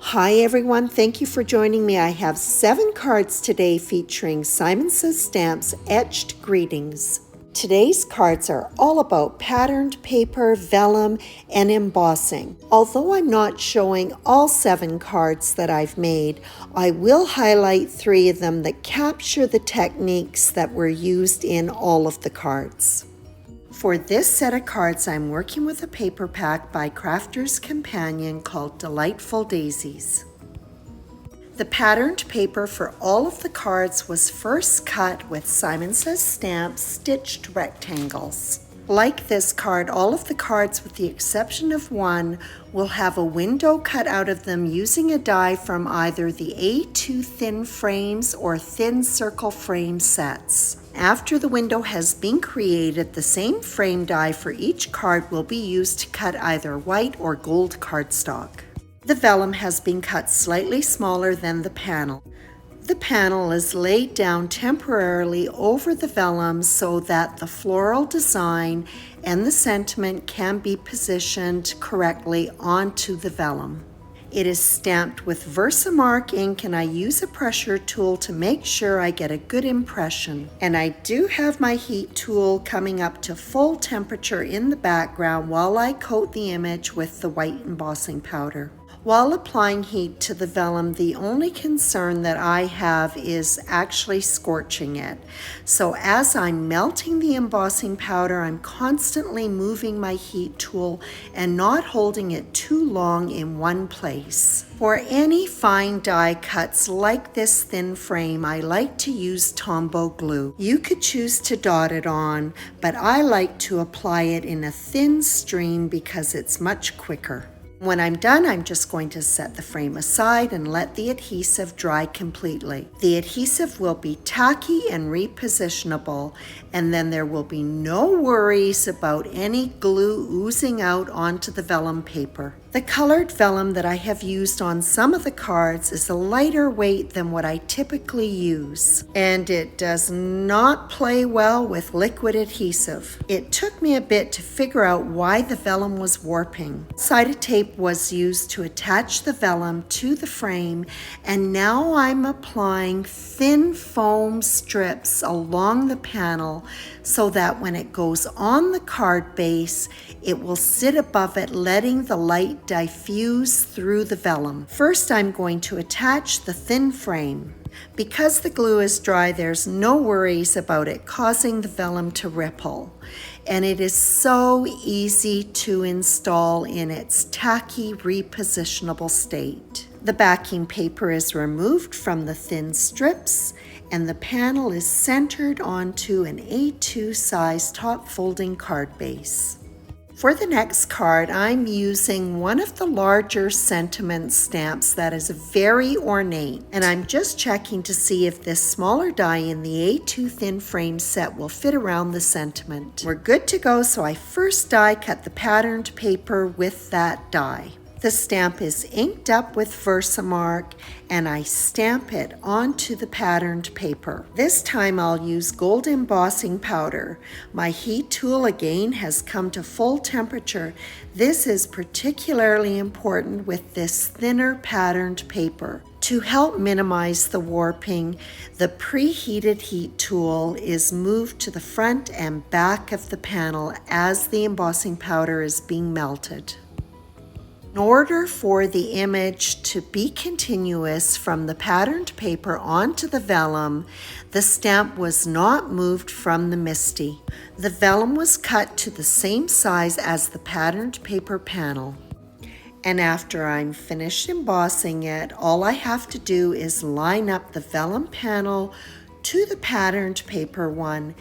Hi everyone, thank you for joining me. I have 7 cards today featuring Simon Says Stamps Etched Greetings. Today's cards are all about patterned paper, vellum, and embossing. Although I'm not showing all 7 cards that I've made, I will highlight 3 of them that capture the techniques that were used in all of the cards. For this set of cards, I'm working with a paper pack by Crafter's Companion called Delightful Daisies. The patterned paper for all of the cards was first cut with Simon Says Stamps stitched rectangles. Like this card, all of the cards with the exception of one will have a window cut out of them using a die from either the A2 thin frames or thin circle frame sets. After the window has been created, the same frame die for each card will be used to cut either white or gold cardstock. The vellum has been cut slightly smaller than the panel. The panel is laid down temporarily over the vellum so that the floral design and the sentiment can be positioned correctly onto the vellum. It is stamped with Versamark ink and I use a pressure tool to make sure I get a good impression. And I do have my heat tool coming up to full temperature in the background while I coat the image with the white embossing powder. While applying heat to the vellum, the only concern that I have is actually scorching it. So as I'm melting the embossing powder, I'm constantly moving my heat tool and not holding it too long in one place. For any fine die cuts like this thin frame, I like to use Tombow glue. You could choose to dot it on, but I like to apply it in a thin stream because it's much quicker. When I'm done, I'm just going to set the frame aside and let the adhesive dry completely. The adhesive will be tacky and repositionable, and then there will be no worries about any glue oozing out onto the vellum paper. The colored vellum that I have used on some of the cards is a lighter weight than what I typically use, and it does not play well with liquid adhesive. It took me a bit to figure out why the vellum was warping. Sided tape was used to attach the vellum to the frame, and now I'm applying thin foam strips along the panel so that when it goes on the card base, it will sit above it, letting the light diffuse through the vellum. First, I'm going to attach the thin frame. Because the glue is dry, there's no worries about it causing the vellum to ripple. And it is so easy to install in its tacky, repositionable state. The backing paper is removed from the thin strips, and the panel is centered onto an A2 size top folding card base. For the next card, I'm using one of the larger sentiment stamps that is very ornate, and I'm just checking to see if this smaller die in the A2 thin frame set will fit around the sentiment. We're good to go, so I first die cut the patterned paper with that die. The stamp is inked up with Versamark and I stamp it onto the patterned paper. This time I'll use gold embossing powder. My heat tool again has come to full temperature. This is particularly important with this thinner patterned paper. To help minimize the warping, the preheated heat tool is moved to the front and back of the panel as the embossing powder is being melted. In order for the image to be continuous from the patterned paper onto the vellum, the stamp was not moved from the MISTI. The vellum was cut to the same size as the patterned paper panel. And after I'm finished embossing it, all I have to do is line up the vellum panel to the patterned paper one,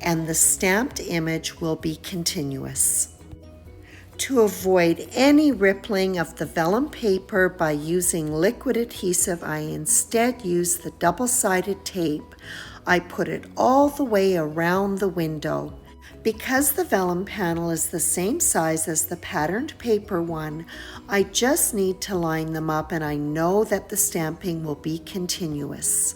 and the stamped image will be continuous. To avoid any rippling of the vellum paper by using liquid adhesive, I instead use the double-sided tape. I put it all the way around the window. Because the vellum panel is the same size as the patterned paper one, I just need to line them up and I know that the stamping will be continuous.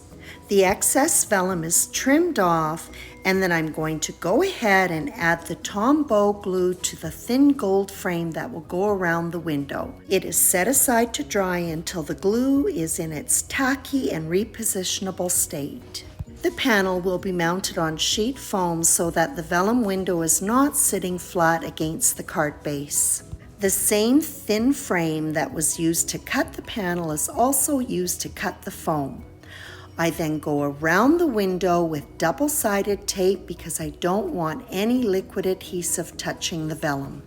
The excess vellum is trimmed off, and then I'm going to go ahead and add the Tombow glue to the thin gold frame that will go around the window. It is set aside to dry until the glue is in its tacky and repositionable state. The panel will be mounted on sheet foam so that the vellum window is not sitting flat against the card base. The same thin frame that was used to cut the panel is also used to cut the foam. I then go around the window with double-sided tape because I don't want any liquid adhesive touching the vellum.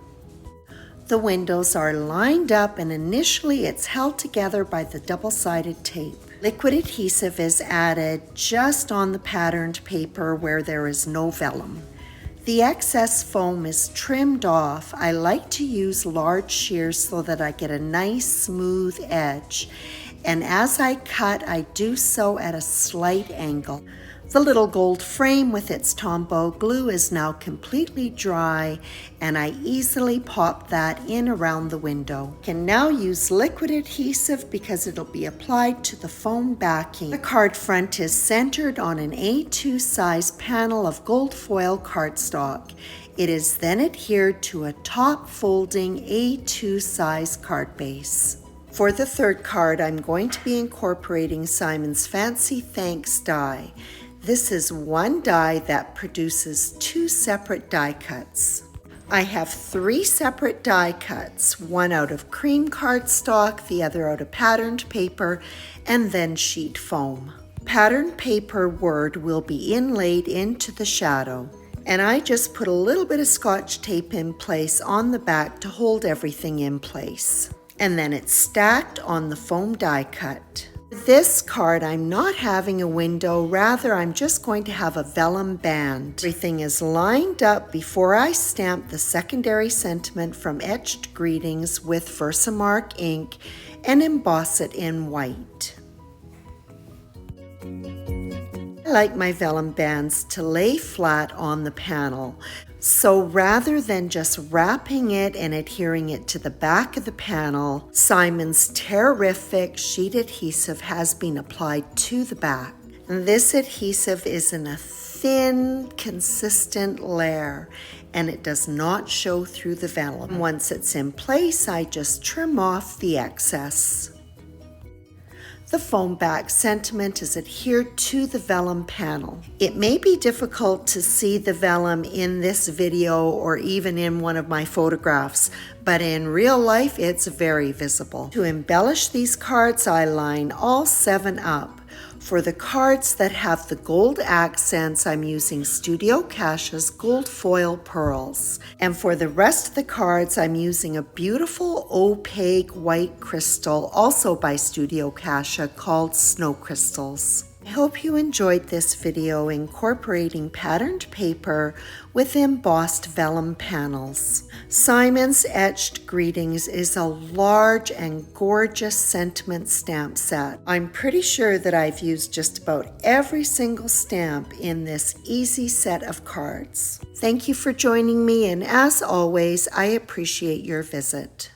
The windows are lined up and initially it's held together by the double-sided tape. Liquid adhesive is added just on the patterned paper where there is no vellum. The excess foam is trimmed off. I like to use large shears so that I get a nice smooth edge. And as I cut, I do so at a slight angle. The little gold frame with its Tombow glue is now completely dry, and I easily pop that in around the window. I can now use liquid adhesive because it'll be applied to the foam backing. The card front is centered on an A2 size panel of gold foil cardstock. It is then adhered to a top folding A2 size card base. For the third card, I'm going to be incorporating Simon's Fancy Thanks die. This is one die that produces two separate die cuts. I have three separate die cuts, one out of cream cardstock, the other out of patterned paper, and then sheet foam. Patterned paper word will be inlaid into the shadow, and I just put a little bit of Scotch tape in place on the back to hold everything in place. And then it's stacked on the foam die cut. This card, I'm not having a window, rather I'm just going to have a vellum band. Everything is lined up before I stamp the secondary sentiment from Etched Greetings with Versamark ink and emboss it in white. I like my vellum bands to lay flat on the panel. So rather than just wrapping it and adhering it to the back of the panel, Simon's RIFIC sheet adhesive has been applied to the back. And this adhesive is in a thin, consistent layer, and it does not show through the vellum. Once it's in place, I just trim off the excess. The foam back sentiment is adhered to the vellum panel. It may be difficult to see the vellum in this video or even in one of my photographs, but in real life it's very visible. To embellish these cards, I line all 7 up. For the cards that have the gold accents, I'm using Studio Cash's gold foil pearls. And for the rest of the cards, I'm using a beautiful opaque white crystal, also by Studio Casha, called Snow Crystals. I hope you enjoyed this video incorporating patterned paper with embossed vellum panels. Simon's Etched Greetings is a large and gorgeous sentiment stamp set. I'm pretty sure that I've used just about every single stamp in this easy set of cards. Thank you for joining me, and as always, I appreciate your visit.